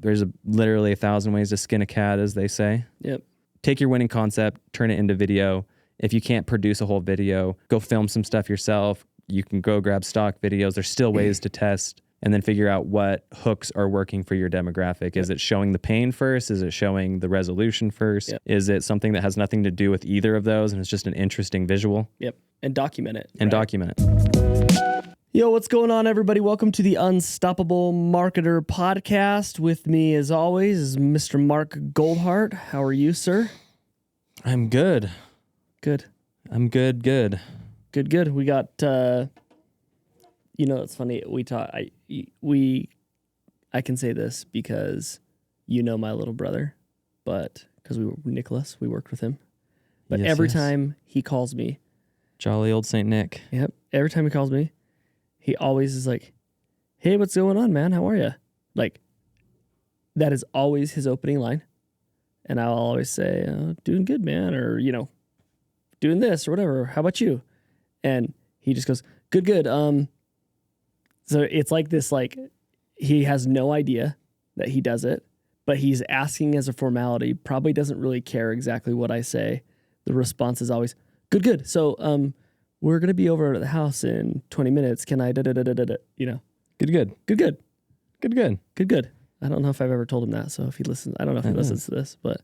There's literally 1,000 ways to skin a cat, as they say. Yep. Take your winning concept, turn it into video. If you can't produce a whole video, go film some stuff yourself. You can go grab stock videos. There's still ways to test and then figure out what hooks are working for your demographic. Is it showing the pain first? Is it showing the resolution first? Yep. Is it something that has nothing to do with either of those and it's just an interesting visual? Yep. And document it. And document it. Yo, what's going on, everybody? Welcome to the Unstoppable Marketer Podcast. With me, as always, is Mr. Mark Goldhart. How are you, sir? I'm good. Good. I'm good. Good. We got, it's funny. I can say this because you know my little brother, but because Nicholas, we worked with him. But Yes, every yes. time he calls me, Jolly old Saint Nick. yep, every time he calls me, he always is like, hey, what's going on, man? How are you? Like, that is always his opening line. And I'll always say, doing good, man. Or, doing this or whatever. How about you? And he just goes, good. So it's like this, like, he has no idea that he does it, but he's asking as a formality, probably doesn't really care exactly what I say. The response is always, good. So, we're going to be over at the house in 20 minutes. Can I, Good. Good. Good. I don't know if I've ever told him that. So if he listens, I don't know if he listens to this, but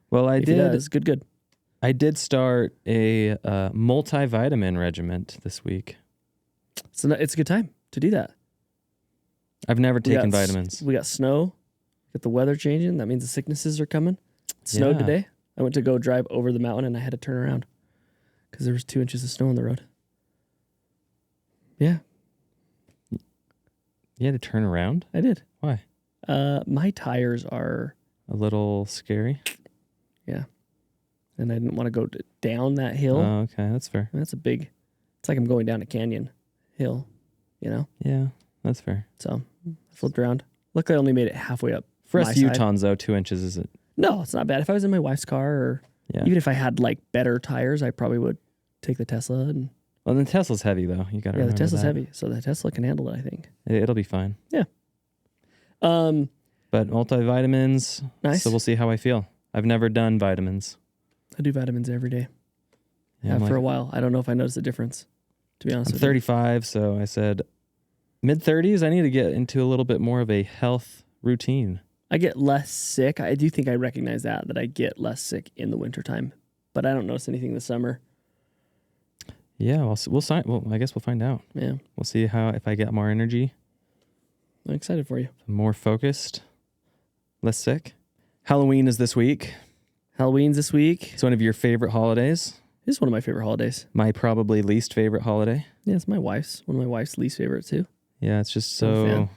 Well, if he does, good. I did start a multivitamin regimen this week. So it's a good time to do that. I've never taken got vitamins. We got snow. Got the weather changing. That means the sicknesses are coming. It snowed Yeah. today. I went to go drive over the mountain and I had to turn around because there was 2 inches of snow on the road. Yeah, You had to turn around? I did. Why? My tires are, A little scary? yeah, and I didn't want to go down that hill. Oh, okay. That's fair. That's it's like I'm going down a canyon hill, Yeah, that's fair. So I flipped around. Luckily, I only made it halfway up. For my us side. Utahns, though, 2 inches isn't. No, it's not bad. If I was in my wife's car or Yeah. even if I had like better tires, I probably would take the Tesla. And Well, the Tesla's heavy, though. You got to yeah, the remember Tesla's that. heavy, so the Tesla can handle it, I think. It'll be fine. Um, But multivitamins. Nice. So we'll see how I feel. I've never done vitamins. I do vitamins every day. Yeah, For a while. I don't know if I noticed a difference, to be honest I'm with you. 35, so I said mid-30s, I need to get into a little bit more of a health routine. I get less sick. I do think I recognize that I get less sick in the wintertime, but I don't notice anything this summer. Yeah, well, I guess we'll find out. Yeah, We'll see if I get more energy, I'm excited for you. more focused, less sick. Halloween is this week. Halloween's this week. It's one of your favorite holidays. This is one of my favorite holidays. My probably least favorite holiday. Yeah, it's one of my wife's least favorite too. Yeah, it's just I'm a so... fan.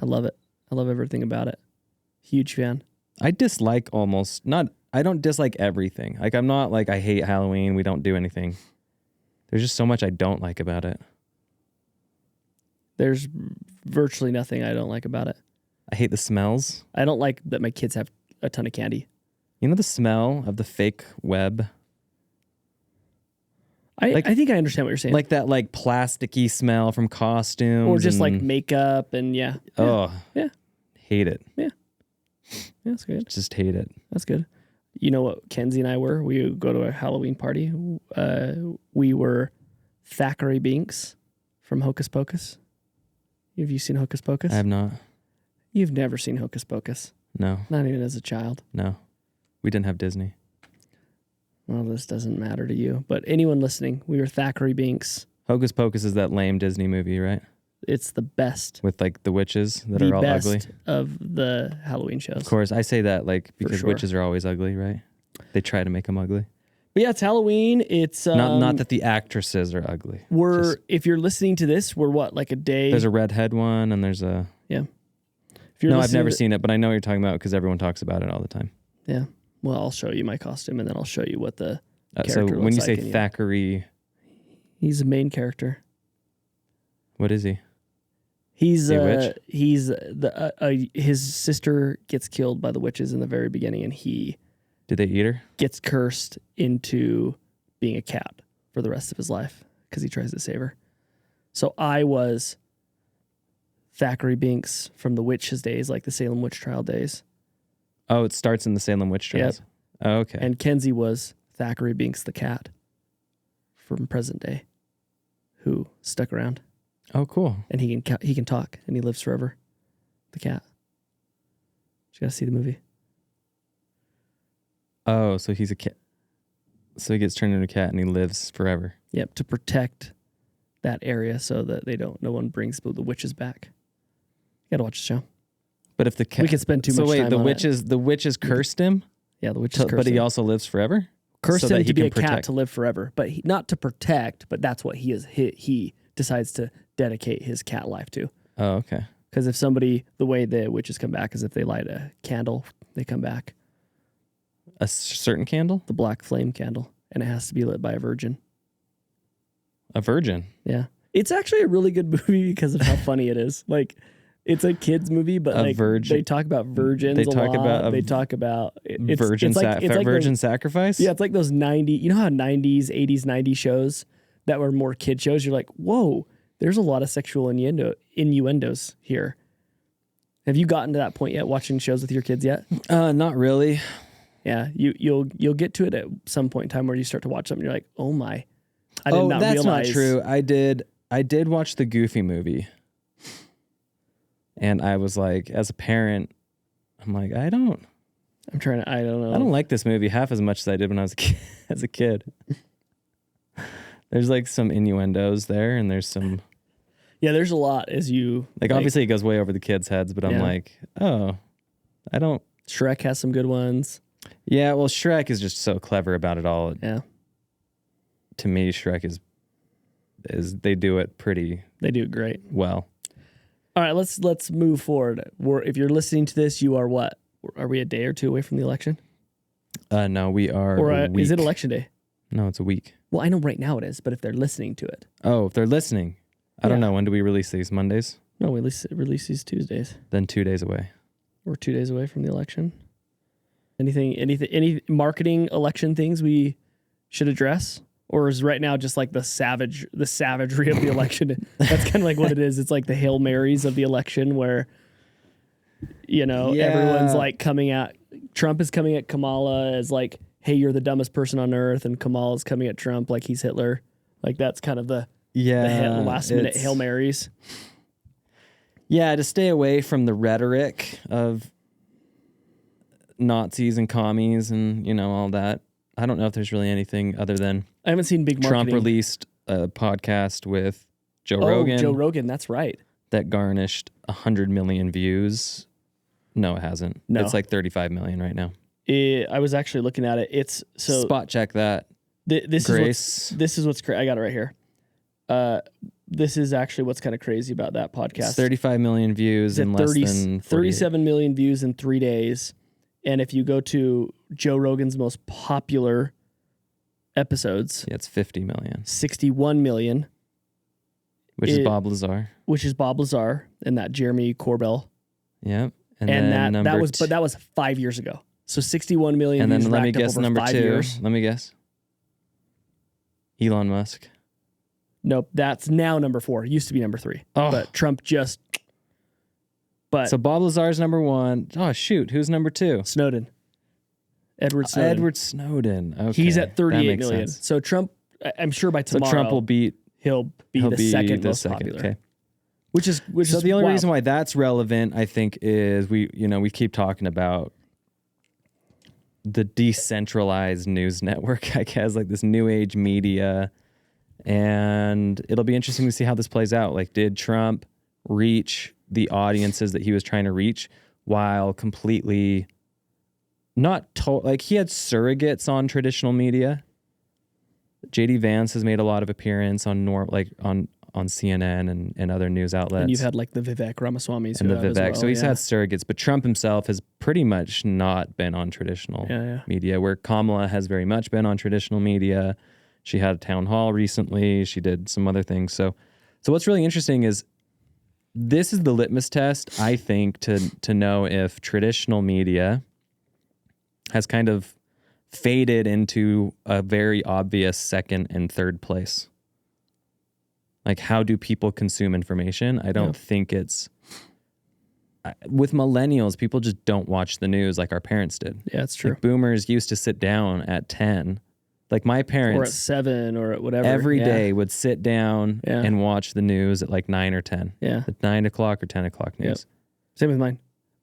I love it. I love everything about it. Huge fan. I don't dislike everything. Like, I'm not like, I hate Halloween, we don't do anything. There's just so much I don't like about it. There's virtually nothing I don't like about it. I hate the smells. I don't like that my kids have a ton of candy. You know the smell of the fake web? I think I understand what you're saying. Like that like plasticky smell from costumes. Or just like and- makeup and yeah. Oh. Yeah. Hate it. Yeah, that's good. Just hate it. That's good. You know what Kenzie and I were? We would go to a Halloween party. We were Thackeray Binks from Hocus Pocus. Have you seen Hocus Pocus? I have not. You've never seen Hocus Pocus. No. Not even as a child. No. We didn't have Disney. Well, this doesn't matter to you. But anyone listening, we were Thackeray Binks. Hocus Pocus is that lame Disney movie, right? It's the best. With like the witches that the are all best ugly. of the Halloween shows. Of course, I say that like because sure. witches are always ugly, right? They try to make them ugly. But yeah, it's Halloween. It's Not that the actresses are ugly. If you're listening to this, we're what, like a day? There's a redhead one and there's a... Yeah. If you're No, I've listening never to- seen it, but I know what you're talking about because everyone talks about it all the time. Yeah. Well, I'll show you my costume and then I'll show you what the So character when looks you say like in you. Thackeray, He's the main character. what is he? He's He a witch? His sister gets killed by the witches in the very beginning, and he Did they eat her? gets cursed into being a cat for the rest of his life because he tries to save her. So I was Thackeray Binks from the witches days, like the Salem witch trial days. Oh, it starts in the Salem witch trials. Yep. Oh, okay. And Kenzie was Thackeray Binks the cat from present day, who stuck around. Oh, cool. And he can talk, and he lives forever. The cat. You gotta see the movie. Oh, so he's a cat. So he gets turned into a cat and he lives forever. Yep, to protect that area so that no one brings the witches back. You gotta watch the show. But if the cat, we could spend too much time the on witches, the witches cursed him. Yeah, the witches cursed but he him. also lives forever. Cursed so him that to be a protect. cat to live forever, but not to protect. But that's what he is. He decides to dedicate his cat life to. Oh, okay. Because if the way the witches come back is if they light a candle, they come back. A certain candle? The black flame candle, and it has to be lit by a virgin. A virgin? Yeah. It's actually a really good movie because of how funny it is. Like, it's a kid's movie, but like they talk about virgins a lot. They talk about virgin sacrifice? Yeah, it's like those 90, you know how 90s, 80s, 90s shows that were more kid shows? You're like, whoa, there's a lot of sexual innuendos here. Have you gotten to that point yet, watching shows with your kids yet? Not really. Yeah, you'll get to it at some point in time where you start to watch something and you're like, oh my, I did not that's realize. Not true. I did watch the Goofy movie. And I was like, as a parent, I'm like, I don't know. I don't like this movie half as much as I did when I was as a kid. There's like some innuendos there, and there's some. Yeah, there's a lot as you. Like obviously it goes way over the kids' heads, but I'm like, oh, I don't. Shrek has some good ones. Yeah, well, Shrek is just so clever about it all. Yeah. To me, Shrek is they do it pretty. They do it great. Well. All right, let's move forward. If you're listening to this, you are what? Are we a day or two away from the election? No, we are. Or is it election day? No, it's a week. Well, I know right now it is, but if they're listening to it. Oh, if they're listening. I don't know. When do we release these? Mondays? No, we release these Tuesdays. Then 2 days away. We're 2 days away from the election. Any marketing election things we should address? Or is right now just like the savagery of the election? That's kind of like what it is. It's like the Hail Marys of the election where, everyone's like Trump is coming at Kamala as like, hey, you're the dumbest person on earth. And Kamala's coming at Trump like he's Hitler. Like that's kind of the last minute Hail Marys. Yeah, to stay away from the rhetoric of Nazis and commies and, all that. I don't know if there's really anything other than I haven't seen big marketing. Trump released a podcast with Joe Rogan. Joe Rogan, that's right. That garnished 100 million views. No, it hasn't. No. It's like 35 million right now. I was actually looking at it. It's so spot check that. This Grace. is what's crazy. I got it right here. This is actually what's kind of crazy about that podcast. It's 35 million views in less than 37 million views in 3 days. And if you go to Joe Rogan's most popular episodes, it's 50 million. 61 million. Which is Bob Lazar. And that Jeremy Corbell. Yep. And that was 5 years ago. So 61 million and views. And then let me guess number 2. Years. Let me guess. Elon Musk. Nope, that's now number 4. It used to be number 3. Oh. But Trump just. So Bob Lazar's number 1. Oh shoot, who's number 2? Snowden. Edward Snowden. Okay, he's at 38 million. Sense. So Trump, I'm sure by tomorrow, so Trump will beat. He'll be the second most popular. Okay. Which is the only reason why that's relevant, I think, is we keep talking about the decentralized news network, I guess, like this new age media. And it'll be interesting to see how this plays out. Like, did Trump reach the audiences that he was trying to reach while completely like he had surrogates on traditional media? JD Vance has made a lot of appearance on CNN and other news outlets. And you've had like the Vivek Ramaswamy's and the Vivek. So he's had surrogates, but Trump himself has pretty much not been on traditional media, where Kamala has very much been on traditional media. She had a town hall recently. She did some other things. So what's really interesting is this is the litmus test, I think, to know if traditional media has kind of faded into a very obvious second and third place. Like, how do people consume information? I don't think it's with millennials, people just don't watch the news like our parents did. Yeah, it's true. Like boomers used to sit down at 10. Like my parents, Or at 7 or at whatever. every day would sit down Yeah. and watch the news at like 9 or 10. Yeah. At 9 o'clock or 10 o'clock news. Yep. Same with mine.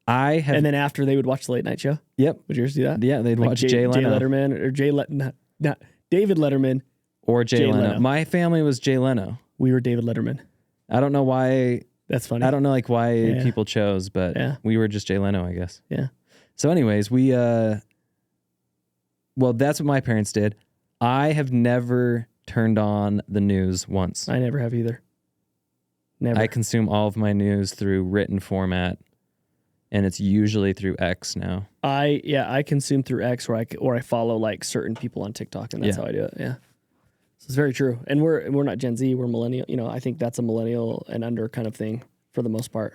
And then after they would watch the late night show. Yep. Would yours do that? Yeah, they'd watch Jay Leno. Letterman or not David Letterman. Or Jay Leno. Leno. My family was Jay Leno. We were David Letterman. I don't know why. That's funny. I don't know like why people chose, but we were just Jay Leno, I guess. Yeah. So anyways, well, that's what my parents did. I have never turned on the news once. I never have either. Never. I consume all of my news through written format, and it's usually through X now. I consume through X, or I follow like certain people on TikTok, and that's how I do it. Yeah, so it's very true. And we're not Gen Z, we're millennial. You know, I think that's a millennial and under kind of thing for the most part.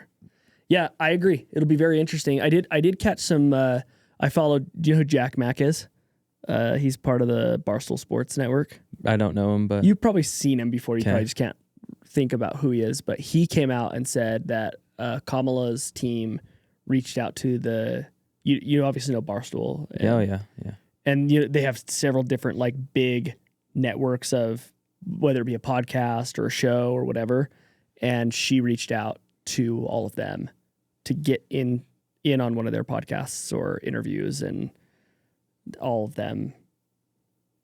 Yeah, I agree. It'll be very interesting. I did catch some. I followed. Do you know who Jack Mack is? He's part of the Barstool Sports Network. I don't know him, but you've probably seen him before. You probably just can't think about who he is. But he came out and said that Kamala's team reached out to the. You obviously know Barstool. Yeah. And they have several different like big networks of whether it be a podcast or a show or whatever. And she reached out to all of them to get in on one of their podcasts or interviews, and all of them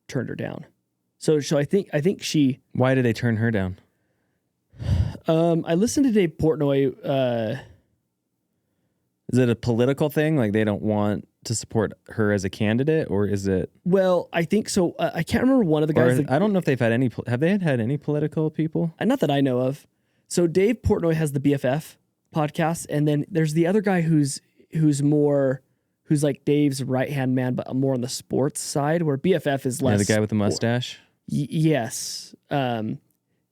turned her down. So I think she. Why did they turn her down? I listened to Dave Portnoy. Is it a political thing? Like they don't want to support her as a candidate, or is it? Well, I think so. I can't remember one of the guys. I don't know if they've had any. Have they had any political people? Not that I know of. So Dave Portnoy has the BFF podcast, and then there's the other guy who's like Dave's right hand man, but more on the sports side, where BFF is less. Yeah, the guy with the mustache. Yes.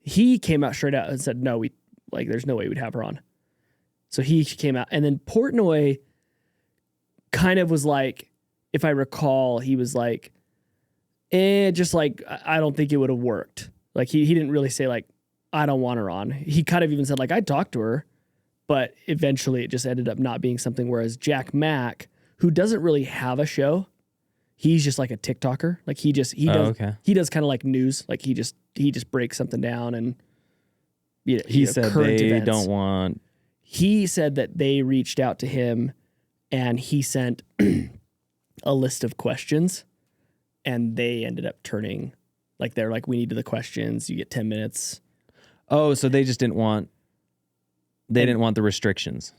He came out straight out and said, no, there's no way we'd have her on. So he came out, and then Portnoy kind of was like, if I recall, he was like, just like, I don't think it would have worked. Like he didn't really say like, I don't want her on. He kind of even said like, I'd talk to her, but eventually it just ended up not being something. Whereas Jack Mack, who doesn't really have a show, he's just like a TikToker. Like he does kind of like news. Like he just breaks something down, and he said they don't want. He said that they reached out to him, and he sent a list of questions, and they ended up turning, like they're like, we need the questions. You get 10 minutes. Oh, so they just didn't want. They didn't want the restrictions.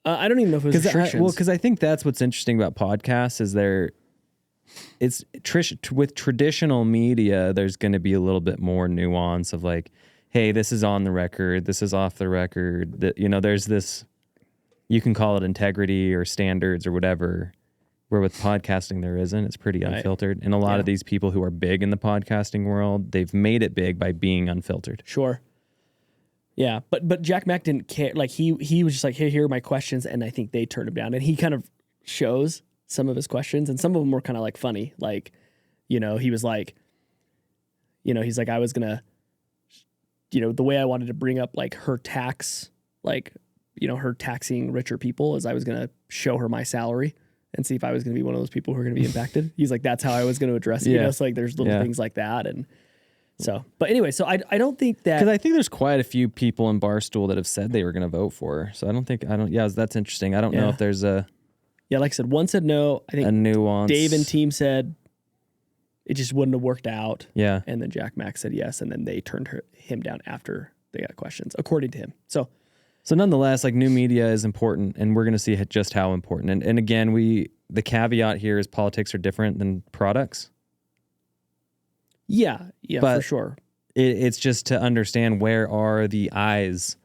I don't even know if it was restrictions. Because I think that's what's interesting about podcasts is with traditional media, there's going to be a little bit more nuance of like, hey, this is on the record, this is off the record. There's this, you can call it integrity or standards or whatever, where with podcasting there isn't. It's pretty unfiltered. And a lot of these people who are big in the podcasting world, they've made it big by being unfiltered. Sure. Yeah, but Jack Mack didn't care. Like he was just like, hey, here are my questions, and I think they turned him down. And he kind of shows some of his questions, and some of them were kind of like funny. Like, he was like, he's like, I was gonna, the way I wanted to bring up like her tax, like, her taxing richer people, is I was gonna show her my salary and see if I was gonna be one of those people who are gonna be impacted. He's like, that's how I was gonna address it. So like, there's little things like that, and. So, but anyway, so I don't think that, because I think there's quite a few people in Barstool that have said they were going to vote for her. So that's interesting. I don't know if there's like I said, one said no. I think a nuance. Dave and team said it just wouldn't have worked out. Yeah. And then Jack Mack said yes. And then they turned him down after they got questions, according to him. So nonetheless, like new media is important, and we're going to see just how important. And again, the caveat here is politics are different than products. Yeah, but for sure. It's just to understand where are the eyes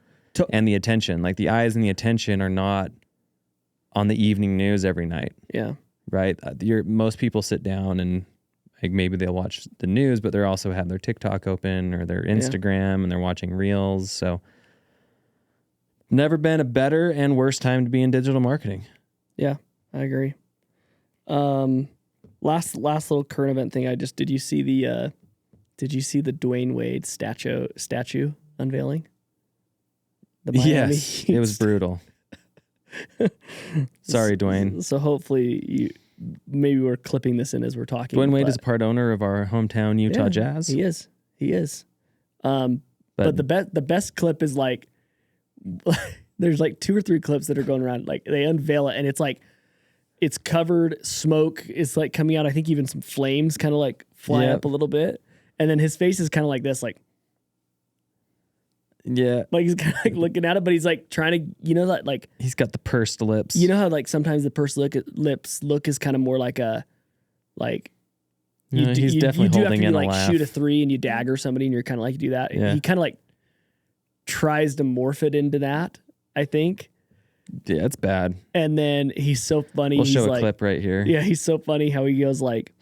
and the attention. Like the eyes and the attention are not on the evening news every night. Yeah. Right? Most people sit down and like maybe they'll watch the news, but they also have their TikTok open or their Instagram and they're watching Reels. So never been a better and worse time to be in digital marketing. Yeah, I agree. Last little current event thing. Did you see the Dwayne Wade statue unveiling? Yes, it was brutal. Sorry, Dwayne. So hopefully maybe we're clipping this in as we're talking. Dwayne Wade is a part owner of our hometown Utah Jazz. He is. But the best clip is like, there's like 2 or 3 clips that are going around. Like they unveil it and it's like, it's covered, smoke is like coming out. I think even some flames kind of like fly up a little bit. And then his face is kind of like this, like, yeah, like he's kind of like looking at it, but he's like trying to, that like he's got the pursed lips. You know how like sometimes the pursed lips look is kind of more like a, like, he's definitely holding in a like laugh. Shoot a 3 and you dagger somebody and you're kind of like do that. Yeah. He kind of like tries to morph it into that, I think. Yeah, it's bad. And then he's so funny. We'll he's show like, a clip right here. Yeah, he's so funny how he goes like,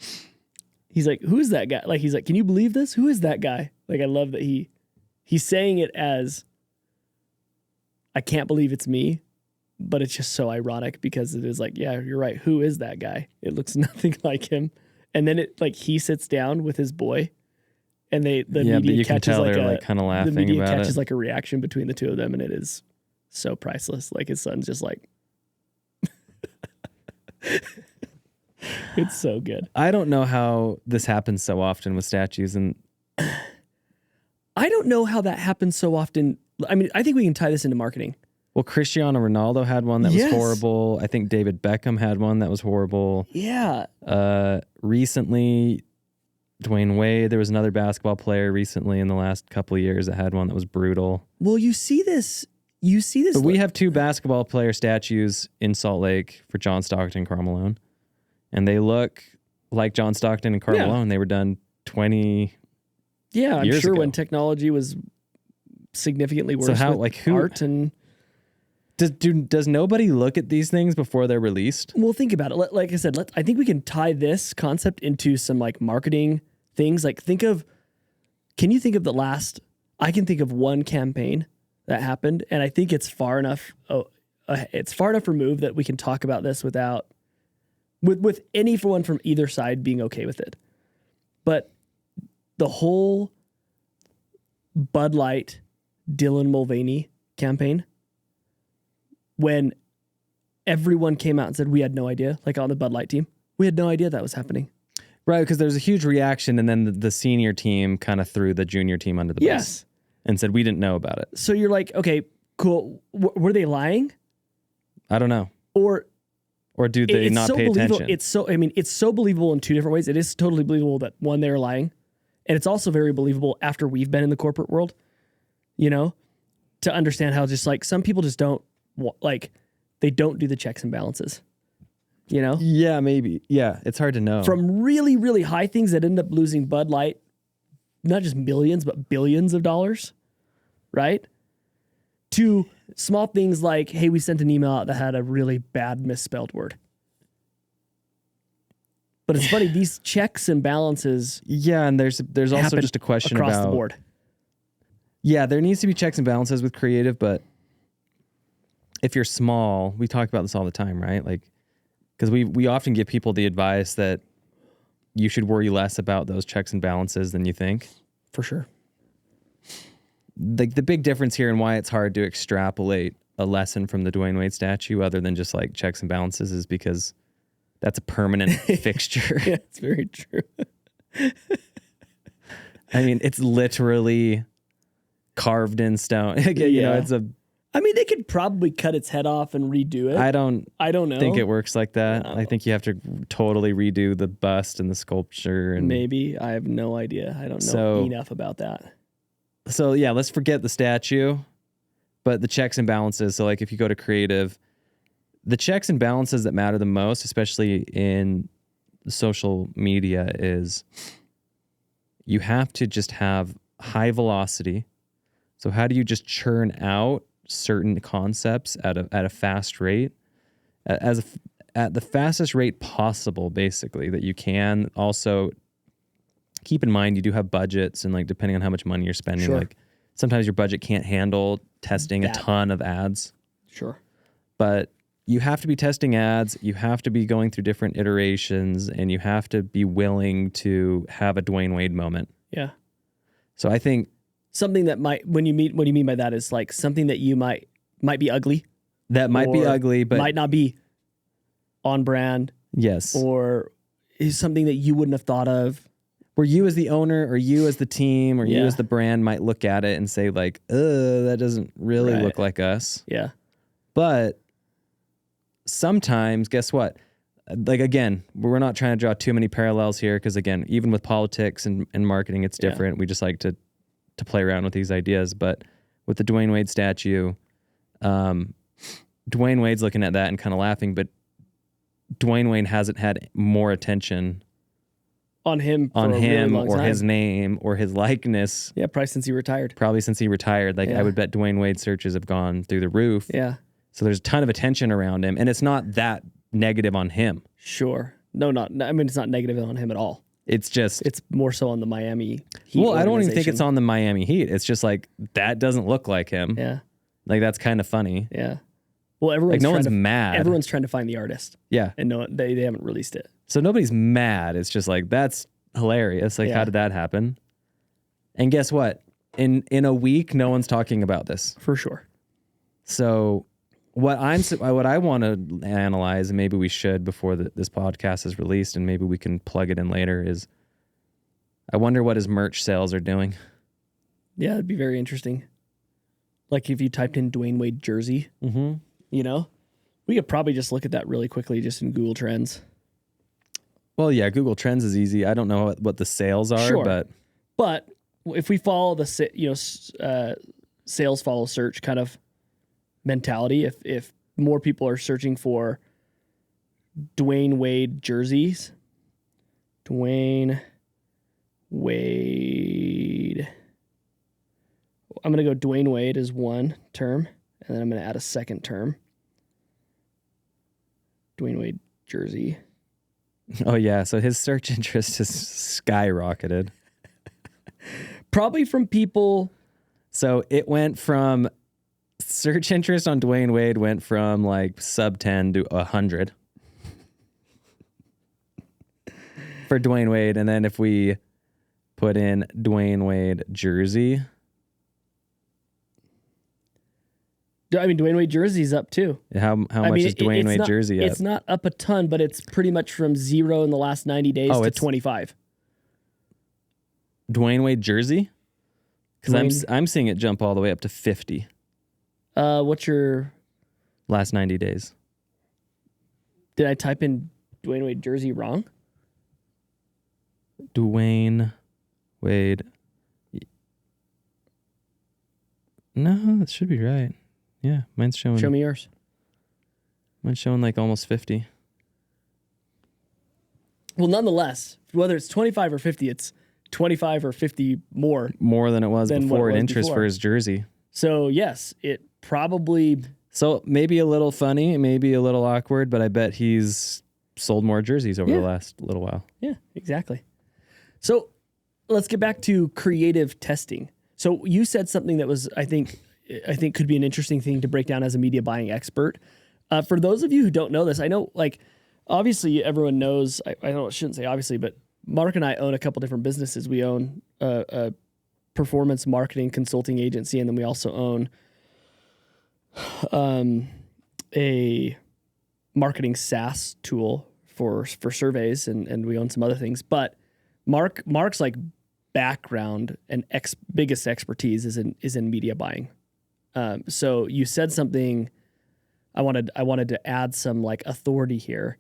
he's like, who is that guy? Like, he's like, can you believe this? Who is that guy? Like, I love that he's saying it as, I can't believe it's me, but it's just so ironic because it is like, yeah, you're right. Who is that guy? It looks nothing like him. And then it like he sits down with his boy, and the media catches like kind of laughing the media about catches it. like a reaction between the two of them, and it is so priceless. Like his son's just like, it's so good. I don't know how this happens so often with statues, and I don't know how that happens so often. I mean, I think we can tie this into marketing. Well, Cristiano Ronaldo had one that was horrible. I think David Beckham had one that was horrible. Yeah. Recently, Dwayne Wade, there was another basketball player recently in the last couple of years that had one that was brutal. Well, you see this. But we have 2 basketball player statues in Salt Lake for John Stockton and Karl Malone. And they look like John Stockton and Karl Malone. They were done 20 I'm years sure ago. when technology was significantly worse. So how, with like, who art and does nobody look at these things before they're released? well, think about it. Like I said, I think we can tie this concept into some like marketing things. Like can you think of I can think of one campaign that happened, and I think it's far enough. It's far enough removed that we can talk about this without with anyone from either side being okay with it. But the whole Bud Light Dylan Mulvaney campaign, when everyone came out and said we had no idea, like on the Bud Light team, we had no idea that was happening. Right, because there's a huge reaction, and then the senior team kind of threw the junior team under the bus and said we didn't know about it. So you're like, okay, cool. Were they lying? I don't know. Or do they not pay attention? It's so believable in 2 different ways. It is totally believable that one, they're lying, and it's also very believable after we've been in the corporate world, to understand how just like some people just don't like they don't do the checks and balances. Yeah, maybe. Yeah, it's hard to know. From really, really high things that end up losing Bud Light, not just millions, but billions of dollars, right? To small things like, hey, we sent an email out that had a really bad misspelled word. But it's funny, these checks and balances. Yeah, and there's also just a question across about the board. Yeah, there needs to be checks and balances with creative, but if you're small, we talk about this all the time, right? Like, because we often give people the advice that you should worry less about those checks and balances than you think. For sure. The big difference here and why it's hard to extrapolate a lesson from the Dwayne Wade statue other than just like checks and balances is because that's a permanent fixture. Yeah, it's very true. I mean, it's literally carved in stone. It's a... I mean, they could probably cut its head off and redo it. I don't know. think it works like that. I think you have to totally redo the bust and the sculpture. And maybe. I have no idea. I don't know enough about that. So yeah, let's forget the statue, but the checks and balances. So like if you go to creative, the checks and balances that matter the most, especially in social media, is you have to just have high velocity. So how do you just churn out certain concepts at a fast rate, at the fastest rate possible, basically, that you can. Also, keep in mind you do have budgets, and like depending on how much money you're spending, like sometimes your budget can't handle testing a ton of ads. Sure. But you have to be testing ads, you have to be going through different iterations, and you have to be willing to have a Dwayne Wade moment. Yeah. So I think something that might, what do you mean by that is like something that you might be ugly, that might be or ugly, but might not be on brand, yes. or is something that you wouldn't have thought of. Where you as the owner or you as the team or you Yeah. as the brand might look at it and say like, that doesn't really Right. look like us. Yeah. But sometimes, guess what? Like, again, we're not trying to draw too many parallels here because, again, even with politics and marketing, it's Yeah. different. We just like to play around with these ideas. But with the Dwayne Wade statue, Dwayne Wade's looking at that and kind of laughing, but Dwayne Wade hasn't had more attention On him for on a really him long or time. his name or his likeness Yeah, probably since he retired. probably since he retired. Like, Yeah. I would bet Dwayne Wade searches have gone through the roof. Yeah. So there's a ton of attention around him, and it's not that negative on him. Sure. No, I mean, it's not negative on him at all. It's just, It's more so on the Miami Heat. well, I don't even think organization. it's on the Miami Heat. It's just like, that doesn't look like him. Yeah. Like, that's kind of funny. Yeah. Well, everyone's Like, no trying one's to, mad. Everyone's trying to find the artist, Yeah. and no, they haven't released it. So nobody's mad. It's just like, that's hilarious. Like, Yeah. how did that happen? And guess what? In a week, no one's talking about this. For sure. So what I want to analyze, and maybe we should before this podcast is released, and maybe we can plug it in later, is I wonder what his merch sales are doing. Yeah, it'd be very interesting. Like if you typed in Dwayne Wade jersey, Mm-hmm. you know, we could probably just look at that really quickly just in Google Trends. Well, yeah, Google Trends is easy. I don't know what the sales are, Sure. But if we follow the sales follow search kind of mentality, if more people are searching for Dwayne Wade jerseys, Dwayne Wade, I'm going to go Dwayne Wade as one term, and then I'm going to add a second term. Dwayne Wade jersey. Oh, yeah. So his search interest has skyrocketed. Probably from people. So it went from search interest on Dwayne Wade went from like sub 10 to 100 for Dwayne Wade. And then if we put in Dwayne Wade jersey. I mean, Dwayne Wade jersey's up too. How much is Dwayne Wade jersey up? It's not up a ton, but it's pretty much from 0 in the last 90 days to 25. Dwayne Wade jersey? Because I'm seeing it jump all the way up to 50 What's your... last 90 days. Did I type in Dwayne Wade jersey wrong? Dwayne Wade. No, that should be right. Yeah, mine's showing. Show me yours. Mine's showing like almost 50. Well, nonetheless, whether it's 25 or 50, it's 25 or 50 more. More than it was Than before what it in was interest before. for his jersey. So, yes, it probably... So maybe a little funny, maybe a little awkward, but I bet he's sold more jerseys over the last little while. Yeah, exactly. So let's get back to creative testing. So you said something that was, I think could be an interesting thing to break down as a media buying expert. For those of you who don't know this, I know, like, obviously everyone knows, I shouldn't say obviously, but Mark and I own a couple different businesses. We own a performance marketing consulting agency, and then we also own a marketing SaaS tool for surveys, and we own some other things. But Mark's like background and biggest expertise is in media buying. So you said something. I wanted to add some like authority here.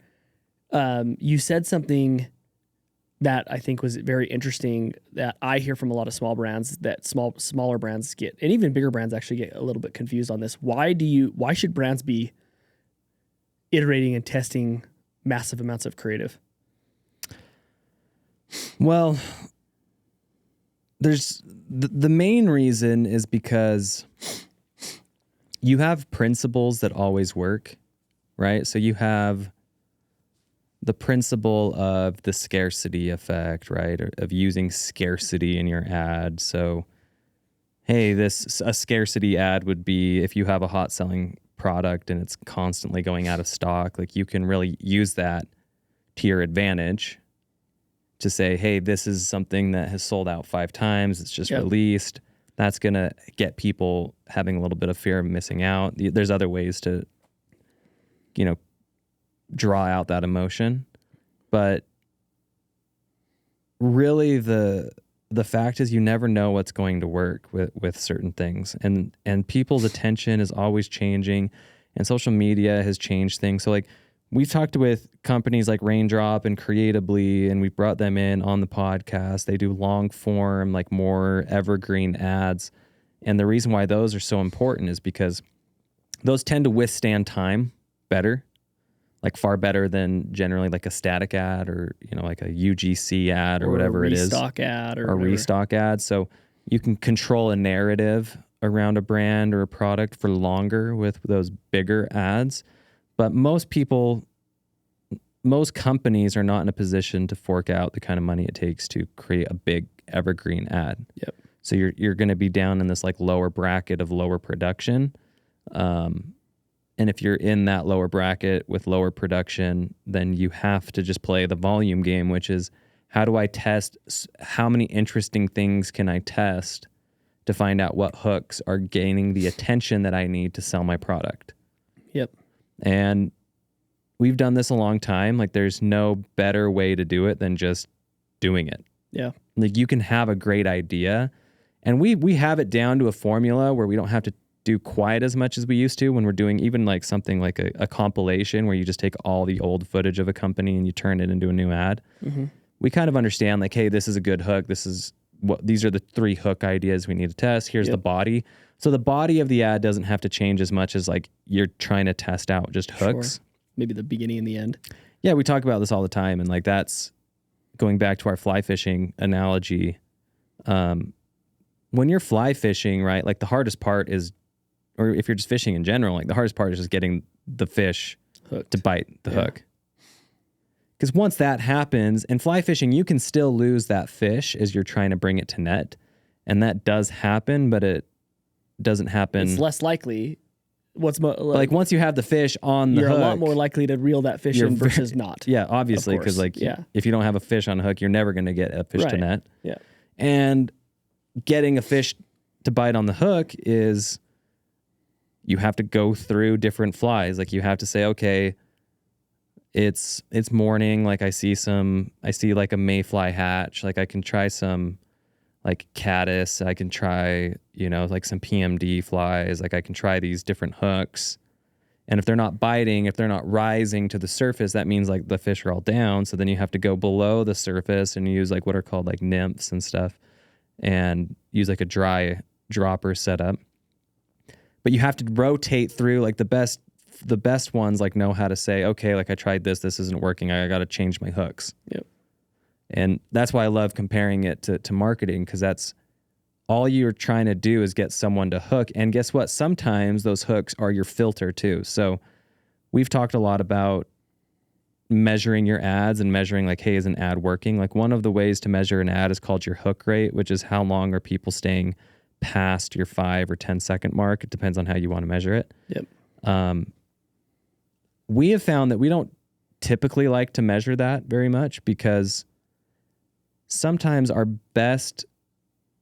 You said something that I think was very interesting that I hear from a lot of small brands, that smaller brands get, and even bigger brands actually get a little bit confused on this. Why should brands be iterating and testing massive amounts of creative? Well, there's the main reason is because you have principles that always work, right? So you have the principle of the scarcity effect, right? Or of using scarcity in your ad. So, hey, a scarcity ad would be if you have a hot selling product and it's constantly going out of stock, like you can really use that to your advantage to say, hey, this is something that has sold out 5 times. It's just released. That's going to get people having a little bit of fear of missing out. There's other ways to draw out that emotion. But really the fact is you never know what's going to work with certain things, and people's attention is always changing, and social media has changed things. So like we've talked with companies like Raindrop and Creatively, and we've brought them in on the podcast. They do long form, like more evergreen ads. And the reason why those are so important is because those tend to withstand time better, like far better than generally like a static ad or, like a UGC ad or whatever it is. Restock ad or a restock ad. So you can control a narrative around a brand or a product for longer with those bigger ads. But most companies are not in a position to fork out the kind of money it takes to create a big evergreen ad. Yep. So you're going to be down in this like lower bracket of lower production. And if you're in that lower bracket with lower production, then you have to just play the volume game, which is how do I test? How many interesting things can I test to find out what hooks are gaining the attention that I need to sell my product? Yep. And we've done this a long time. Like there's no better way to do it than just doing it. Yeah. Like you can have a great idea, and we have it down to a formula where we don't have to do quite as much as we used to when we're doing even like something like a compilation where you just take all the old footage of a company and you turn it into a new ad. Mm-hmm. We kind of understand like, hey, this is a good hook. These are the 3 hook ideas we need to test. Here's the body. So the body of the ad doesn't have to change as much as like you're trying to test out just hooks. Sure. Maybe the beginning and the end. Yeah, we talk about this all the time. And like that's going back to our fly fishing analogy. When you're fly fishing, right, like the hardest part is, or if you're just fishing in general, like the hardest part is just getting the fish hooked to bite the hook. Because once that happens, in fly fishing, you can still lose that fish as you're trying to bring it to net. And that does happen, but it doesn't happen. It's less likely. Like once you have the fish on the hook, you're a lot more likely to reel that fish in versus not. Yeah, obviously, because like if you don't have a fish on a hook, you're never going to get a fish to net. Yeah. And getting a fish to bite on the hook is you have to go through different flies. Like you have to say, okay, it's morning. Like I see like a mayfly hatch. Like I can try some like caddis. I can try, like some PMD flies. Like I can try these different hooks. And if they're not biting, if they're not rising to the surface, that means like the fish are all down. So then you have to go below the surface and use like what are called like nymphs and stuff and use like a dry dropper setup. But you have to rotate through like the best ones like know how to say, okay, like I tried this isn't working. I got to change my hooks. Yep. And that's why I love comparing it to marketing, because that's all you're trying to do is get someone to hook. And guess what? Sometimes those hooks are your filter too. So we've talked a lot about measuring your ads and measuring like, hey, is an ad working? Like one of the ways to measure an ad is called your hook rate, which is how long are people staying past your 5 or 10 second mark. It depends on how you want to measure it. Yep. We have found that we don't typically like to measure that very much because sometimes our best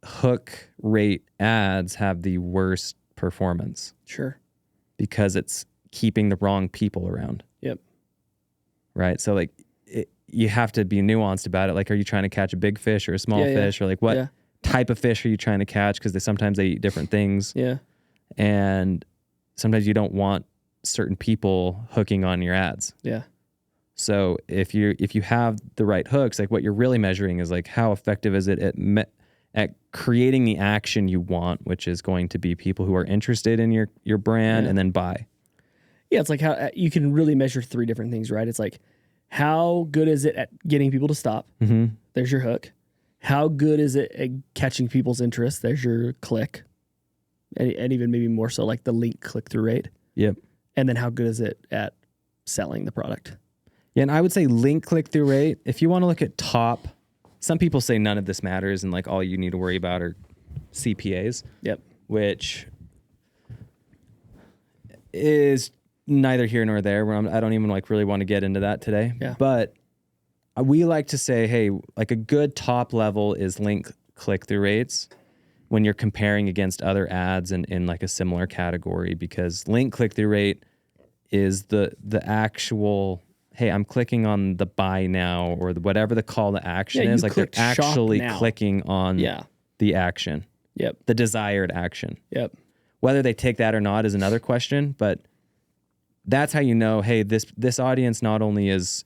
hook rate ads have the worst performance. Sure. Because it's keeping the wrong people around. Yep. Right. So like you have to be nuanced about it. Like, are you trying to catch a big fish or a small fish or like what type of fish are you trying to catch? Because sometimes they eat different things. Yeah. And sometimes you don't want certain people hooking on your ads. Yeah. So if you have the right hooks, like what you're really measuring is like how effective is it at creating the action you want, which is going to be people who are interested in your brand and then buy. Yeah, it's like how you can really measure 3 different things, right? It's like how good is it at getting people to stop? Mm-hmm. There's your hook. How good is it at catching people's interest? There's your click. And even maybe more so like the link click-through rate. Yep. And then how good is it at selling the product? Yeah, and I would say link click-through rate, if you want to look at top, some people say none of this matters and like all you need to worry about are CPAs. Yep. Which is neither here nor there. I don't even like really want to get into that today. Yeah. But we like to say, hey, like a good top level is link click-through rates when you're comparing against other ads in like a similar category, because link click-through rate is the actual, hey, I'm clicking on the buy now or whatever the call to action is. Like they're actually clicking on the action. Yep. The desired action. Yep. Whether they take that or not is another question, but that's how you know, hey, this audience not only is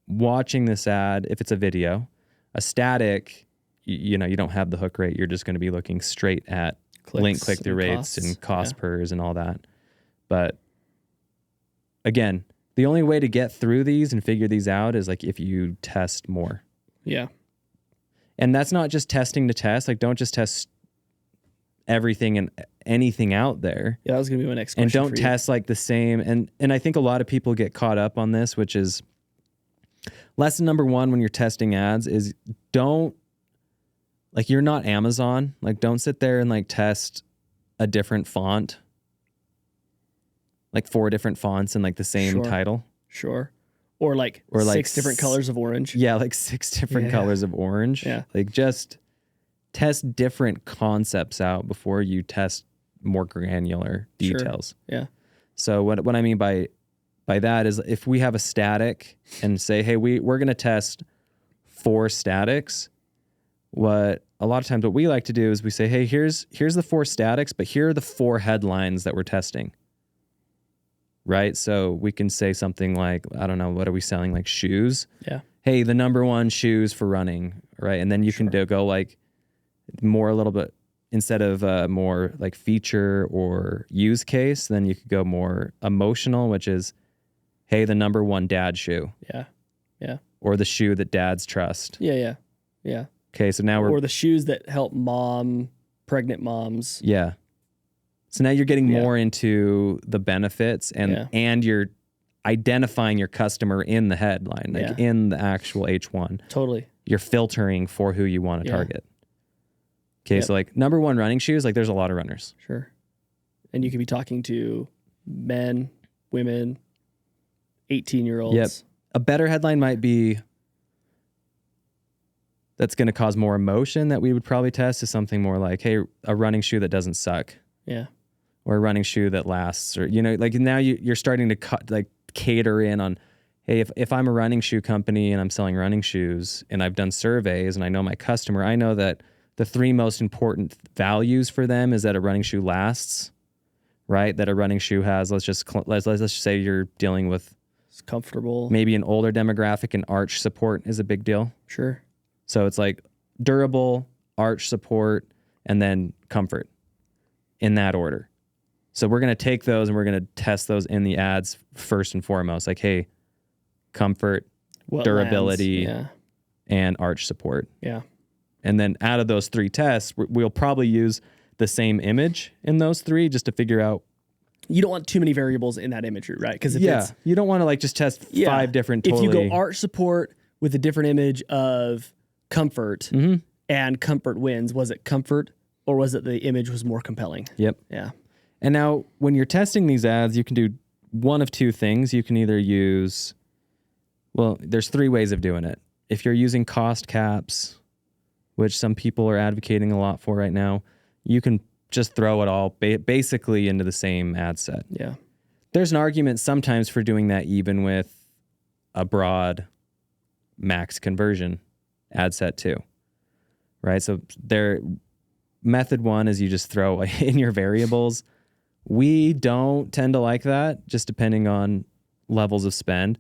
watching this ad, if it's a video, a static, you don't have the hook rate. You're just going to be looking straight at link click-through rates and cost pers and all that. But again, the only way to get through these and figure these out is like if you test more. Yeah. And that's not just testing to test. Like don't just test everything and anything out there. Yeah, that was going to be my next question. And don't test like the same. And I think a lot of people get caught up on this, which is lesson number 1 when you're testing ads is don't, like you're not Amazon. Like don't sit there and like test a different font, like 4 different fonts in like the same title. Sure. Or like 6 different colors of orange. Yeah, like 6 different colors of orange. Yeah. Like just test different concepts out before you test more granular details. Sure. Yeah. So what I mean by that is if we have a static and say, hey, we're going to test 4 statics, what a lot of times what we like to do is we say, hey, here's the 4 statics, but here are the 4 headlines that we're testing. Right? So we can say something like, I don't know, what are we selling? Like shoes? Yeah. Hey, the number 1 shoes for running, right? And then you can go like more a little bit, instead of more like feature or use case, then you could go more emotional, which is, hey, the number 1 dad shoe. Yeah. Yeah. Or the shoe that dads trust. Yeah. Yeah. Yeah. Okay, so now or the shoes that help pregnant moms. Yeah. So now you're getting more into the benefits and you're identifying your customer in the headline, like in the actual H1. Totally. You're filtering for who you want to target. Okay, so like number 1 running shoes, like there's a lot of runners. Sure. And you could be talking to men, women, 18-year-olds. Yep. A better headline might be, that's going to cause more emotion that we would probably test is something more like, hey, a running shoe that doesn't suck. Yeah. Or a running shoe that lasts, or, like now you're starting to cater in on, hey, if I'm a running shoe company and I'm selling running shoes and I've done surveys and I know my customer, I know that the 3 most important values for them is that a running shoe lasts, right? That a running shoe has, let's just say you're dealing with, it's comfortable, maybe an older demographic, and arch support is a big deal. Sure. So it's like durable, arch support, and then comfort in that order. So we're going to take those and we're going to test those in the ads first and foremost. Like, hey, comfort, durability, and arch support. Yeah. And then out of those 3 tests, we'll probably use the same image in those 3 just to figure out. You don't want too many variables in that imagery, right? Because you don't want to like just test 5 different. If you go arch support with a different image of comfort and comfort wins, was it comfort or was it the image was more compelling? Yep. Yeah. And now when you're testing these ads, you can do one of 2 things. You can either use, there's 3 ways of doing it. If you're using cost caps, which some people are advocating a lot for right now, you can just throw it all basically into the same ad set. Yeah. There's an argument sometimes for doing that even with a broad max conversion ad set too, right? So method 1 is you just throw in your variables. We don't tend to like that, just depending on levels of spend.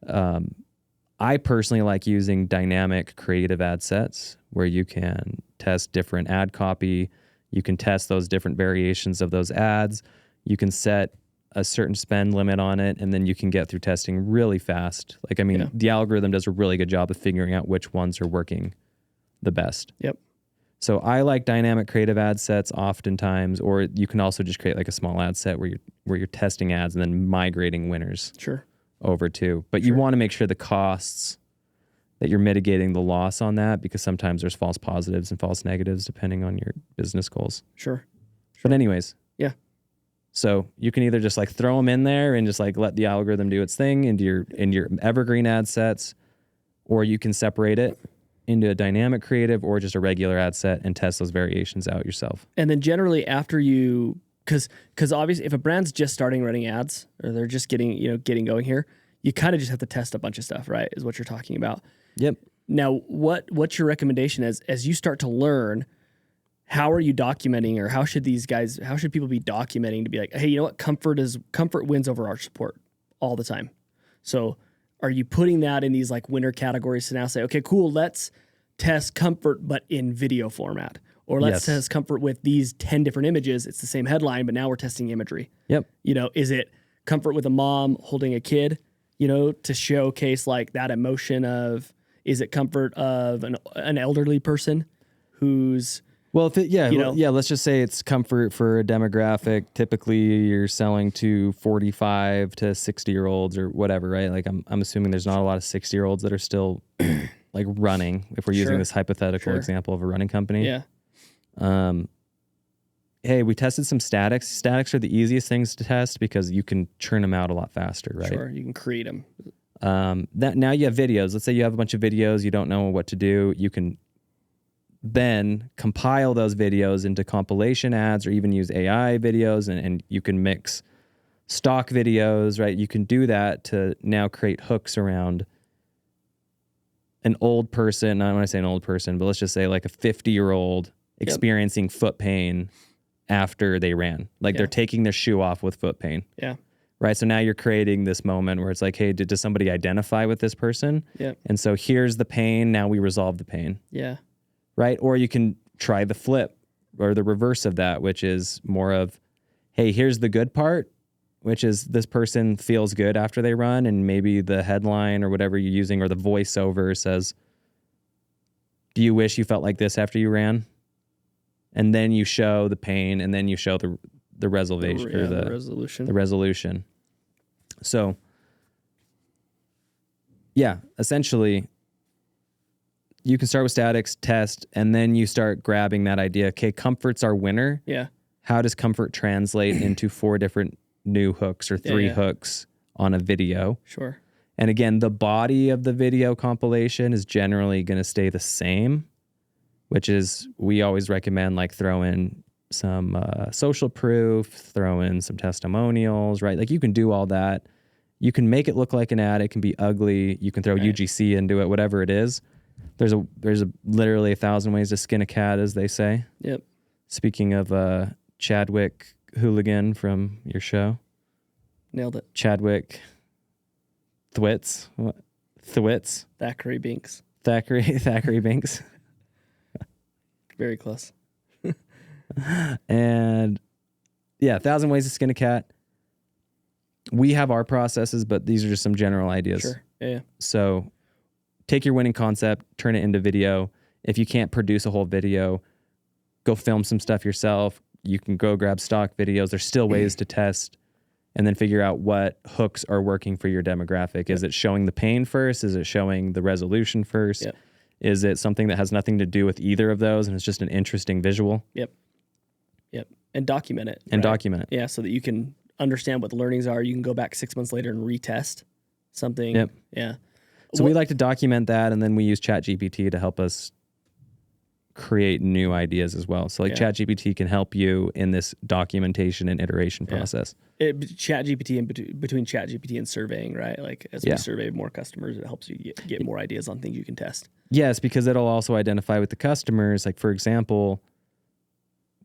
I personally like using dynamic creative ad sets where you can test different ad copy. You can test those different variations of those ads. You can set a certain spend limit on it, and then you can get through testing really fast. Like, the algorithm does a really good job of figuring out which ones are working the best. Yep. So I like dynamic creative ad sets oftentimes, or you can also just create like a small ad set where you're testing ads and then migrating winners over to. But you want to make sure the costs that you're mitigating the loss on that, because sometimes there's false positives and false negatives depending on your business goals. Sure. But anyways. Yeah. So you can either just like throw them in there and just like let the algorithm do its thing into your evergreen ad sets, or you can separate it into a dynamic creative or just a regular ad set and test those variations out yourself. And then generally after you because obviously if a brand's just starting running ads or they're just getting going here, you kind of just have to test a bunch of stuff, right? Is what you're talking about. Yep. Now, what's your recommendation as you start to learn? How are you documenting, or how should people be documenting to be like, hey, you know what? Comfort wins over arch support all the time. So are you putting that in these like winner categories to now say, okay, cool, let's test comfort, but in video format, or let's test comfort with these 10 different images. It's the same headline, but now we're testing imagery. Yep. Is it comfort with a mom holding a kid, to showcase like that emotion of, is it comfort of an elderly person who's, let's just say it's comfort for a demographic. Typically, you're selling to 45 to 60-year-olds or whatever, right? Like I'm assuming there's not a lot of 60-year-olds that are still like running. If we're using this hypothetical example of a running company, hey, we tested some statics. Statics are the easiest things to test because you can churn them out a lot faster, right? Sure, you can create them. Now you have videos. Let's say you have a bunch of videos. You don't know what to do. You can then compile those videos into compilation ads, or even use AI videos, and you can mix stock videos, right? You can do that to now create hooks around an old person. I don't want to say an old person, but let's just say like a 50-year-old experiencing foot pain after they ran. Like they're taking their shoe off with foot pain. Yeah. Right. So now you're creating this moment where it's like, hey, does somebody identify with this person? Yeah. And so here's the pain. Now we resolve the pain. Yeah. Right. Or you can try the flip or the reverse of that, which is more of, hey, here's the good part, which is this person feels good after they run. And maybe the headline or whatever you're using, or the voiceover says, do you wish you felt like this after you ran? And then you show the pain, and then you show the resolution, the resolution. The resolution. So, yeah, essentially, you can start with statics, test, and then you start grabbing that idea. Okay, comfort's our winner. Yeah. How does comfort translate into 4 different new hooks or 3 hooks on a video? Sure. And again, the body of the video compilation is generally going to stay the same, which is, we always recommend like throw in some social proof, throw in some testimonials, right? Like you can do all that. You can make it look like an ad. It can be ugly. You can throw UGC into it, whatever it is. There's literally 1,000 ways to skin a cat, as they say. Yep. Speaking of Chadwick Hooligan from your show. Nailed it. Chadwick Thwitz. What? Thwitz? Thackeray Binks. Thackeray Binks. Very close. And yeah, 1,000 ways to skin a cat. We have our processes, but these are just some general ideas. Sure. Yeah. So take your winning concept, turn it into video. If you can't produce a whole video, go film some stuff yourself. You can go grab stock videos. There's still ways to test, and then figure out what hooks are working for your demographic. Is it showing the pain first? Is it showing the resolution first? Yep. Is it something that has nothing to do with either of those, and it's just an interesting visual? Yep. And document it. And document it. Yeah, so that you can understand what the learnings are. You can go back 6 months later and retest something. Yep. Yeah. So we like to document that, and then we use ChatGPT to help us create new ideas as well. So like ChatGPT can help you in this documentation and iteration process. ChatGPT and between ChatGPT and surveying, right? Like as we survey more customers, it helps you get more ideas on things you can test. Yes, because it'll also identify with the customers. Like for example,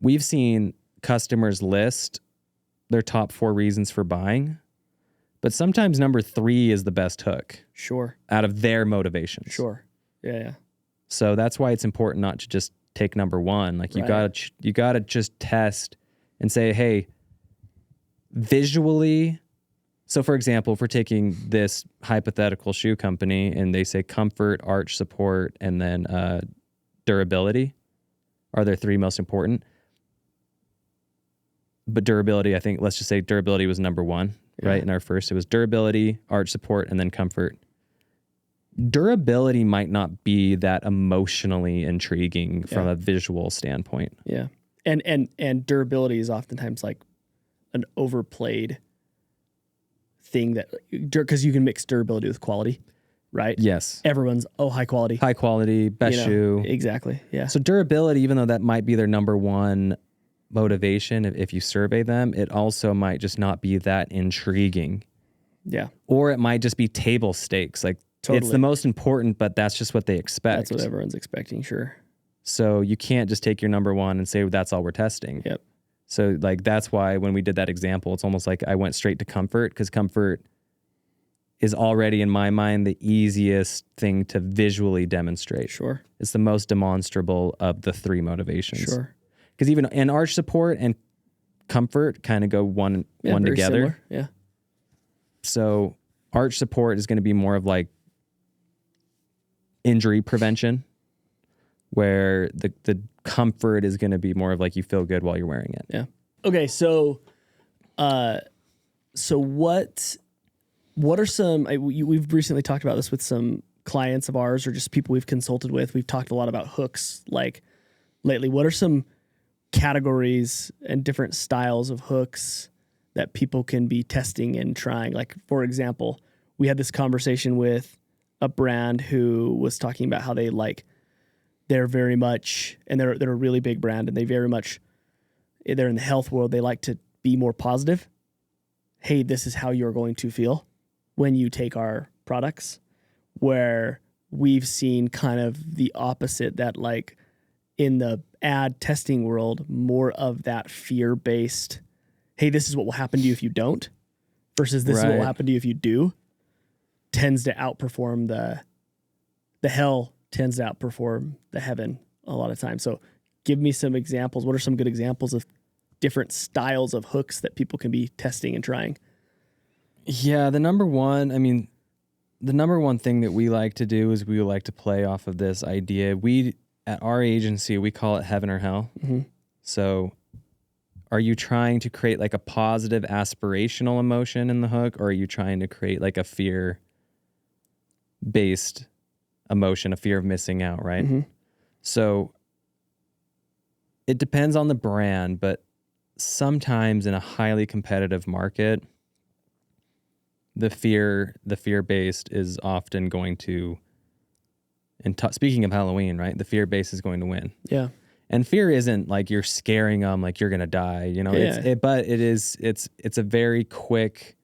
we've seen customers list their top 4 reasons for buying, but sometimes number 3 is the best hook. Sure. Out of their motivations. Sure. Yeah. So that's why it's important not to just take number 1. Like you gotta just test and say, hey, visually. So for example, if we're taking this hypothetical shoe company and they say comfort, arch support, and then durability are their 3 most important. But durability, I think, let's just say durability was number 1, right? In our first, it was durability, arch support, and then comfort. Durability might not be that emotionally intriguing from a visual standpoint. Yeah. And durability is oftentimes like an overplayed thing that, because you can mix durability with quality, right? Yes. Everyone's, high quality. High quality, best shoe. Exactly. Yeah. So durability, even though that might be their number 1 motivation, if you survey them, it also might just not be that intriguing. Yeah. Or it might just be table stakes. Like it's the most important, but that's just what they expect. That's what everyone's expecting, sure. So you can't just take your number one and say, that's all we're testing. Yep. So like, that's why when we did that example, it's almost like I went straight to comfort, because comfort is already in my mind the easiest thing to visually demonstrate. Sure. It's the most demonstrable of the three motivations. Sure. Because even in arch support and comfort kind of go one together. Similar. Yeah. So arch support is going to be more of like injury prevention, where the comfort is going to be more of like you feel good while you're wearing it. Yeah. Okay. So what are some, we've recently talked about this with some clients of ours or just people we've consulted with. We've talked a lot about hooks like lately. What are some categories and different styles of hooks that people can be testing and trying? Like, for example, we had this conversation with a brand who was talking about how they're very much, and they're a really big brand, and they're in the health world. They like to be more positive. Hey, this is how you're going to feel when you take our products, where we've seen kind of the opposite, that like in the ad testing world, more of that fear-based, hey, this is what will happen to you if you don't, versus this is what will happen to you if you do, tends to outperform the hell tends to outperform the heaven a lot of times. So give me some examples. What are some good examples of different styles of hooks that people can be testing and trying? Yeah, the number one thing that we like to do is we like to play off of this idea. At our agency, we call it heaven or hell. Mm-hmm. So are you trying to create like a positive aspirational emotion in the hook, or are you trying to create like a fear-based emotion, a fear of missing out, right? Mm-hmm. So it depends on the brand, but sometimes in a highly competitive market, the fear-based is often going to, speaking of Halloween, right? The fear-based is going to win. Yeah. And fear isn't like you're scaring them like you're going to die, you know, but it's a very quick,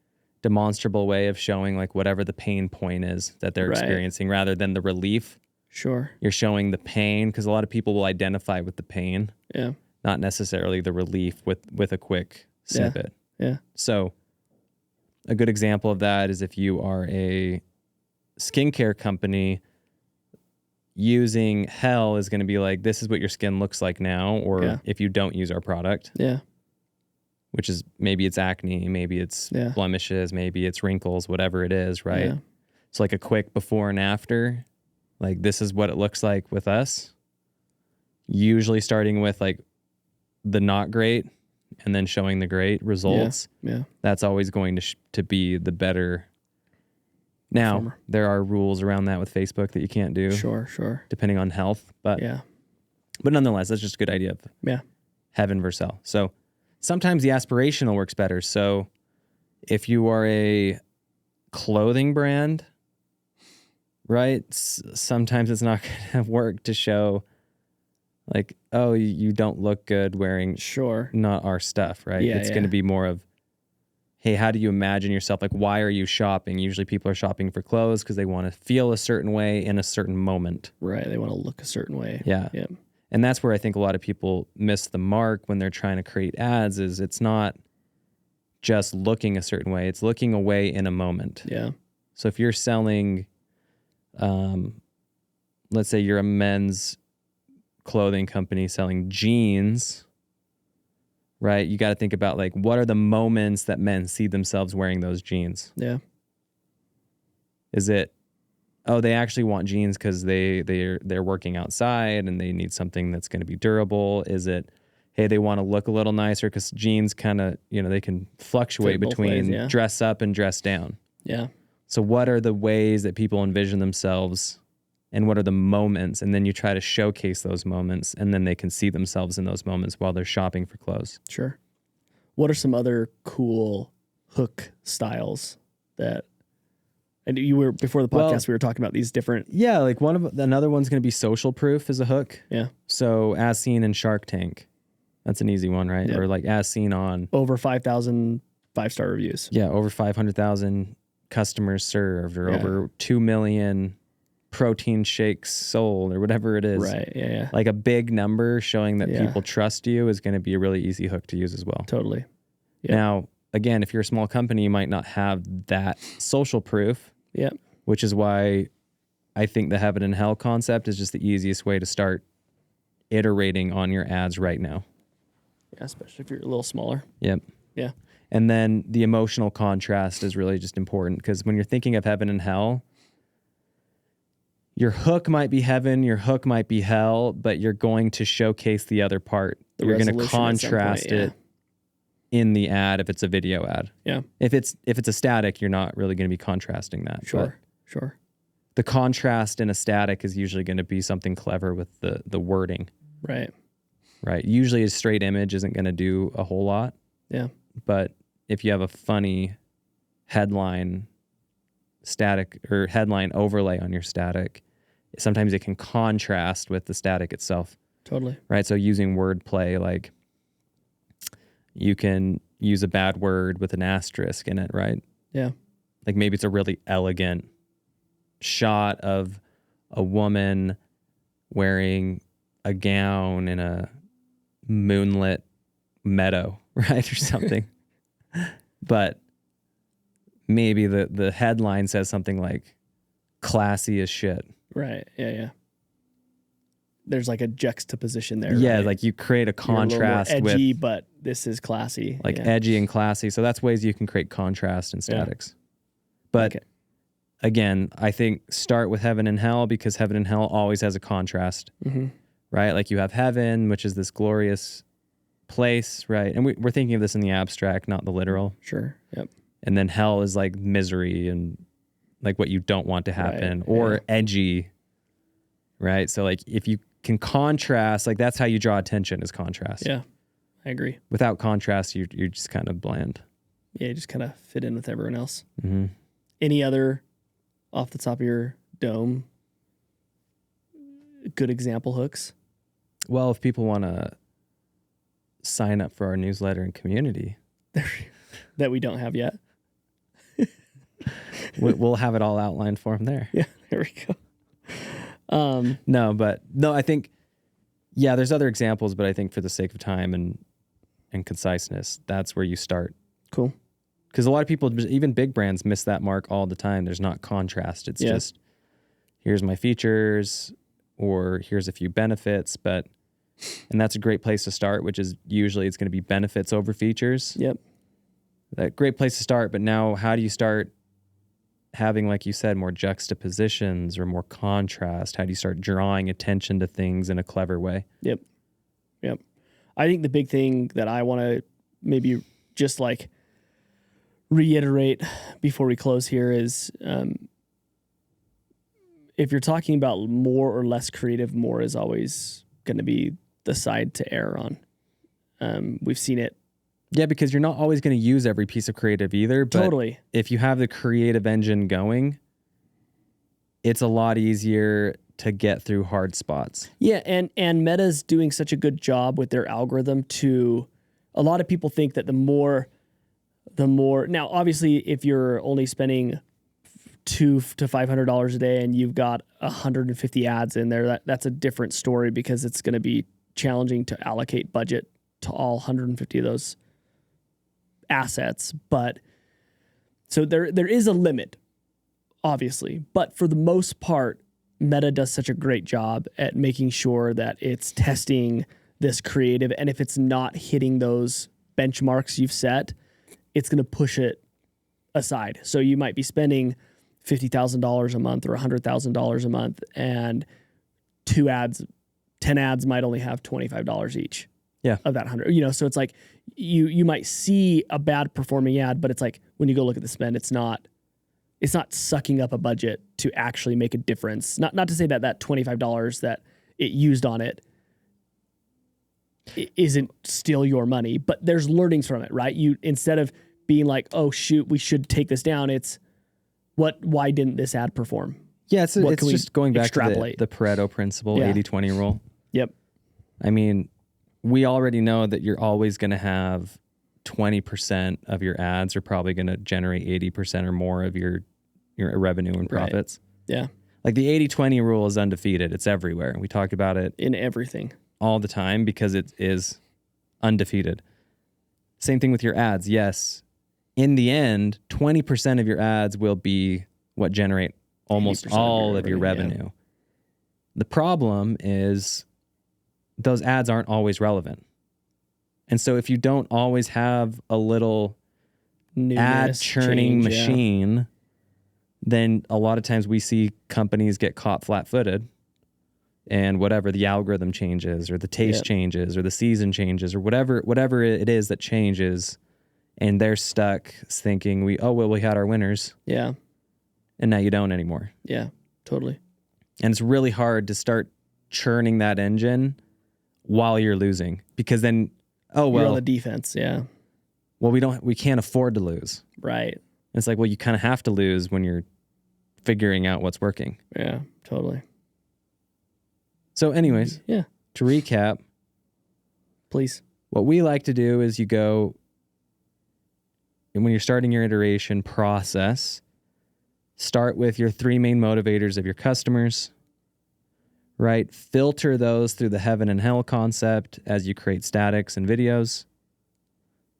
demonstrable way of showing like whatever the pain point is that they're experiencing, rather than the relief. Sure. You're showing the pain, because a lot of people will identify with the pain. Yeah. Not necessarily the relief with a quick snippet. Yeah. So a good example of that is if you are a skincare company, using hell is going to be like, this is what your skin looks like now, or if you don't use our product. Yeah. Which is, maybe it's acne, maybe it's blemishes, maybe it's wrinkles, whatever it is, right? Yeah. It's like a quick before and after. Like, this is what it looks like with us. Usually starting with like the not great and then showing the great results. Yeah. That's always going to be the better. Now, Performer. There are rules around that with Facebook that you can't do. Sure. Depending on health. But nonetheless, that's just a good idea of heaven versus hell. So sometimes the aspirational works better. So if you are a clothing brand, right, sometimes it's not going to work to show like, oh, you don't look good wearing not our stuff, right? It's going to be more of, hey, how do you imagine yourself? Like, why are you shopping? Usually people are shopping for clothes because they want to feel a certain way in a certain moment. Right. They want to look a certain way. Yeah. And that's where I think a lot of people miss the mark when they're trying to create ads, is it's not just looking a certain way. It's looking a way in a moment. Yeah. So if you're selling, let's say you're a men's clothing company selling jeans, right? You got to think about like, what are the moments that men see themselves wearing those jeans? Yeah. Is it, oh, they actually want jeans because they're working outside and they need something that's going to be durable? Is it, hey, they want to look a little nicer because jeans kind of, they can fluctuate between dress up and dress down. Yeah. So what are the ways that people envision themselves, and what are the moments? And then you try to showcase those moments, and then they can see themselves in those moments while they're shopping for clothes. Sure. What are some other cool hook styles that, and you were, before the podcast, we were talking about these different. Yeah. Like another one's going to be social proof as a hook. Yeah. So as seen in Shark Tank, That's an easy one, right? Yep. Or like as seen on Over 5,000 5-star reviews. Yeah, over 500,000 customers served, or Yeah. over 2 million protein shakes sold, or whatever it is. Right. Yeah. Like a big number showing that Yeah. people trust you is going to be a really easy hook to use as well. Totally. Yep. Now, again, if you're a small company, you might not have that social proof, Yeah. which is why I think the heaven and hell concept is just the easiest way to start iterating on your ads right now. Yeah, especially if you're a little smaller. Yep. Yeah. And then the emotional contrast is really just important, because when you're thinking of heaven and hell, your hook might be heaven, your hook might be hell, but you're going to showcase the other part. You're going to resolution at some contrast point, yeah. it in the ad if it's a video ad. Yeah. If it's a static, you're not really going to be contrasting that. But Sure. the contrast in a static is usually going to be something clever with the wording. Right. Right. Usually a straight image isn't going to do a whole lot. Yeah. But if you have a funny headline static or headline overlay on your static, sometimes it can contrast with the static itself. Totally. Right. So using wordplay, like you can use a bad word with an asterisk in it, right? Yeah. Like maybe it's a really elegant shot of a woman wearing a gown in a moonlit meadow, right? Or something. But maybe the headline says something like classy as shit. Right. Yeah. There's like a juxtaposition there. Yeah, right? like you create a contrast you're a little more edgy, with but this is classy. like edgy and classy. So that's ways you can create contrast in statics. But again, I think start with heaven and hell, because heaven and hell always has a contrast, right? Like you have heaven, which is this glorious place, right? And we're thinking of this in the abstract, not the literal. Sure. Yep. And then hell is like misery and like what you don't want to happen, or edgy, right? So like if you can contrast, like that's how you draw attention, is contrast. Yeah, I agree. Without contrast, you're just kind of bland. Yeah, you just kind of fit in with everyone else. Mm-hmm. Any other off the top of your dome good example hooks? Well, if people want to sign up for our newsletter and community that we don't have yet. We'll have it all outlined for them there. Yeah, there we go. No, I think, there's other examples, but I think for the sake of time and conciseness, that's where you start. Cool. Because a lot of people, even big brands, miss that mark all the time. There's not contrast. It's just, here's my features, or here's a few benefits, and that's a great place to start, which is usually it's going to be benefits over features. Yep. That great place to start. But now how do you start having, like you said, more juxtapositions or more contrast? How do you start drawing attention to things in a clever way? Yep. I think the big thing that I want to maybe just like reiterate before we close here is if you're talking about more or less creative, more is always going to be the side to err on. We've seen it. Yeah, because you're not always going to use every piece of creative either. But totally. If you have the creative engine going, it's a lot easier to get through hard spots. Yeah, and Meta's doing such a good job with their algorithm to, a lot of people think that the more, now obviously if you're only spending $200 to $500 a day and you've got 150 ads in there, that's a different story, because it's going to be challenging to allocate budget to all 150 of those assets. But so there is a limit, obviously, but for the most part, Meta does such a great job at making sure that it's testing this creative, and if it's not hitting those benchmarks you've set, it's going to push it aside. So you might be spending $50,000 a month or $100,000 a month, and 10 ads might only have $25 each. Yeah. Of that 100, so it's like you might see a bad performing ad, but it's like when you go look at the spend, it's not sucking up a budget to actually make a difference. Not to say that $25 that it used on it isn't still your money, but there's learnings from it, right? You, instead of being like, oh shoot, we should take this down, it's why didn't this ad perform? Yeah, it's just going back to the Pareto principle, Yeah. 80-20 rule. Yep. I mean, we already know that you're always going to have 20% of your ads are probably going to generate 80% or more of your revenue and profits. Right. Yeah. Like the 80-20 rule is undefeated. It's everywhere. We talk about it In everything. all the time because it is undefeated. Same thing with your ads. Yes. In the end, 20% of your ads will be what generate almost all of your revenue. Yeah. The problem is those ads aren't always relevant. And so if you don't always have a little ad churning machine, then a lot of times we see companies get caught flat-footed, and whatever the algorithm changes or the taste changes or the season changes or whatever it is that changes, and they're stuck thinking we had our winners. Yeah. And now you don't anymore. Yeah, totally. And it's really hard to start churning that engine while you're losing, because then you're on the defense. Yeah. Well, we can't afford to lose. Right. And it's like, well, you kind of have to lose when you're figuring out what's working. Yeah, totally. So anyways, to recap, please. What we like to do is you go, and when you're starting your iteration process, start with your 3 main motivators of your customers, right? Filter those through the heaven and hell concept as you create statics and videos.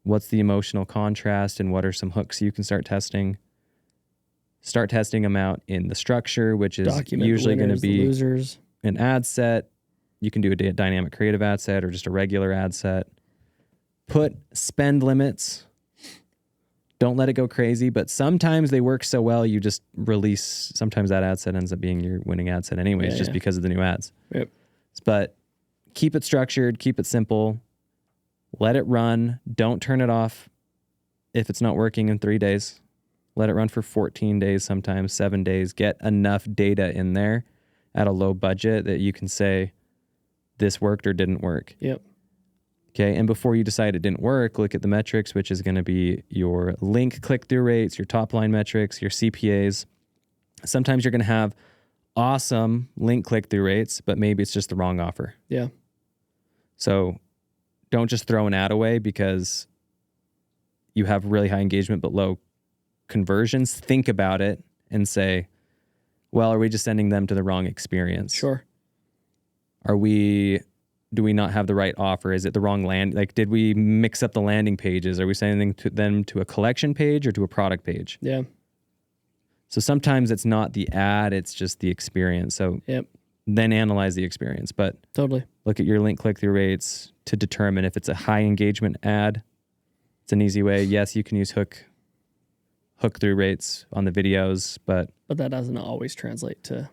What's the emotional contrast and what are some hooks you can start testing? Start testing them out in the structure, which is usually going to be an ad set. You can do a dynamic creative ad set or just a regular ad set. Put spend limits. Don't let it go crazy, but sometimes they work so well, you just release. Sometimes that ad set ends up being your winning ad set anyways, just because of the new ads. Yep. But keep it structured, keep it simple. Let it run. Don't turn it off if it's not working in 3 days. Let it run for 14 days, sometimes 7 days. Get enough data in there at a low budget that you can say this worked or didn't work. Yep. Okay, and before you decide it didn't work, look at the metrics, which is going to be your link click-through rates, your top-line metrics, your CPAs. Sometimes you're going to have awesome link click-through rates, but maybe it's just the wrong offer. Yeah. So don't just throw an ad away because you have really high engagement but low conversions. Think about it and say, well, are we just sending them to the wrong experience? Sure. Do we not have the right offer? Is it the wrong did we mix up the landing pages? Are we sending them to a collection page or to a product page? Yeah. So sometimes it's not the ad, it's just the experience. So then analyze the experience, but totally look at your link click-through rates to determine if it's a high engagement ad. It's an easy way. Yes, you can use hook through rates on the videos, but that doesn't always translate to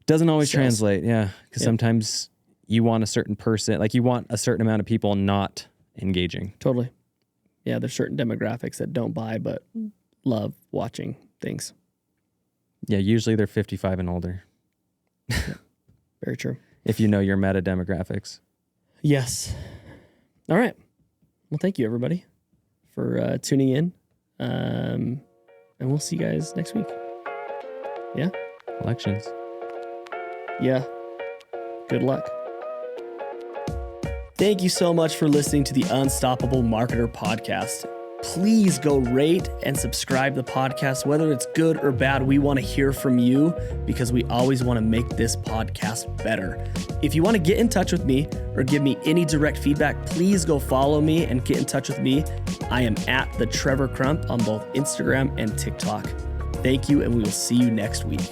translate. Yeah. Because sometimes you want a certain person, like you want a certain amount of people not engaging. Totally. Yeah. There's certain demographics that don't buy, but love watching things. Yeah. Usually they're 55 and older. Very true. If you know your meta demographics. Yes. All right. Well, thank you everybody for tuning in. And we'll see you guys next week. Yeah. Elections. Yeah. Good luck. Thank you so much for listening to the Unstoppable Marketer podcast. Please go rate and subscribe the podcast, whether it's good or bad. We want to hear from you because we always want to make this podcast better. If you want to get in touch with me or give me any direct feedback, please go follow me and get in touch with me. I am at the Trevor Crump on both Instagram and TikTok. Thank you, and we will see you next week.